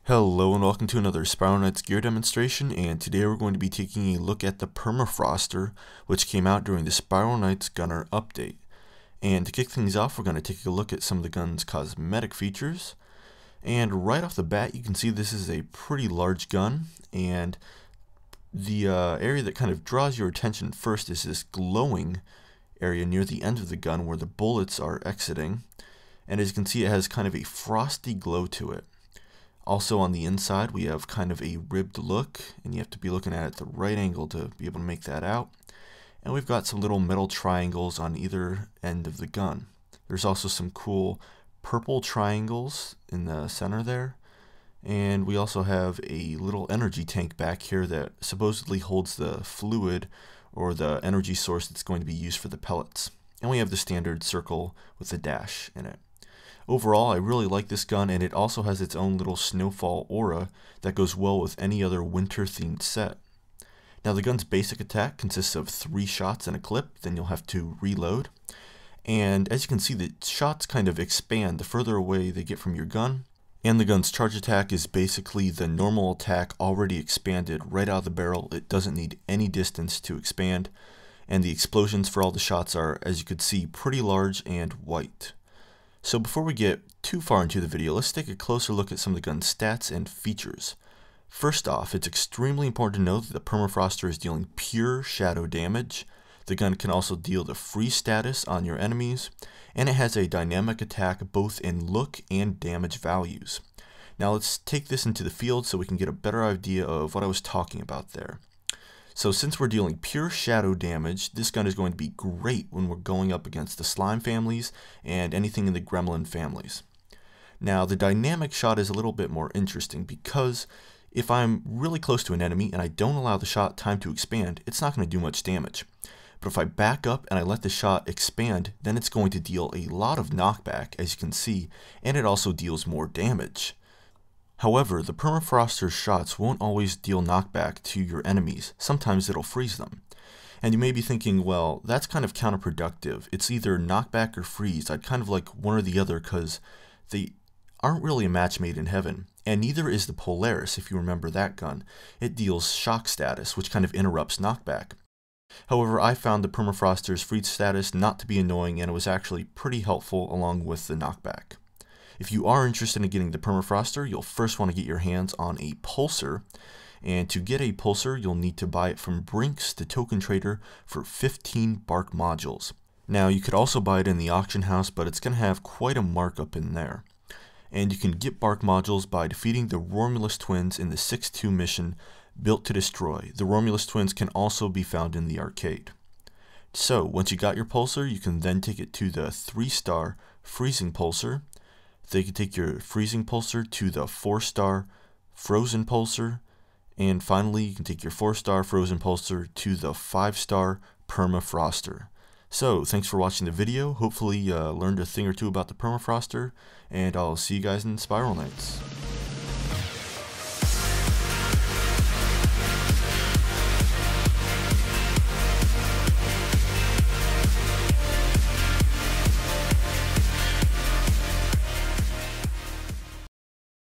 Hello and welcome to another Spiral Knights gear demonstration, and today we're going to be taking a look at the Permafroster, which came out during the Spiral Knights Gunner update. And to kick things off, we're going to take a look at some of the gun's cosmetic features. And right off the bat, you can see this is a pretty large gun, and the area that kind of draws your attention first is this glowing area near the end of the gun where the bullets are exiting. And as you can see, it has kind of a frosty glow to it. Also on the inside, we have kind of a ribbed look, and you have to be looking at it at the right angle to be able to make that out. And we've got some little metal triangles on either end of the gun. There's also some cool purple triangles in the center there. And we also have a little energy tank back here that supposedly holds the fluid or the energy source that's going to be used for the pellets. And we have the standard circle with a dash in it. Overall, I really like this gun, and it also has its own little snowfall aura that goes well with any other winter-themed set. Now, the gun's basic attack consists of 3 shots and a clip, then you'll have to reload. And as you can see, the shots kind of expand the further away they get from your gun. And the gun's charge attack is basically the normal attack already expanded right out of the barrel. It doesn't need any distance to expand. And the explosions for all the shots are, as you could see, pretty large and white. So before we get too far into the video, let's take a closer look at some of the gun's stats and features. First off, it's extremely important to note that the Permafroster is dealing pure shadow damage. The gun can also deal the freeze status on your enemies, and it has a dynamic attack both in look and damage values. Now let's take this into the field so we can get a better idea of what I was talking about there. So since we're dealing pure shadow damage, this gun is going to be great when we're going up against the slime families and anything in the gremlin families. Now the dynamic shot is a little bit more interesting because if I'm really close to an enemy and I don't allow the shot time to expand, it's not going to do much damage. But if I back up and I let the shot expand, then it's going to deal a lot of knockback, as you can see, and it also deals more damage. However, the Permafroster's shots won't always deal knockback to your enemies. Sometimes it'll freeze them. And you may be thinking, well, that's kind of counterproductive. It's either knockback or freeze. I'd kind of like one or the other because they aren't really a match made in heaven. And neither is the Polaris, if you remember that gun. It deals shock status, which kind of interrupts knockback. However, I found the Permafroster's freeze status not to be annoying, and it was actually pretty helpful along with the knockback. If you are interested in getting the Permafroster, you'll first want to get your hands on a pulsar, and to get a pulsar, you'll need to buy it from Brinks, the token trader, for 15 bark modules. Now, you could also buy it in the auction house, but it's going to have quite a markup in there. And you can get bark modules by defeating the Romulus twins in the 6-2 mission, Built to Destroy. The Romulus twins can also be found in the arcade. So, once you got your pulsar, you can then take it to the 3-star freezing pulsar. They can take your freezing pulsar to the 4-star frozen pulsar, and finally you can take your 4-star frozen pulsar to the 5-star Permafroster. So thanks for watching the video. Hopefully you learned a thing or two about the Permafroster, and I'll see you guys in Spiral Knights.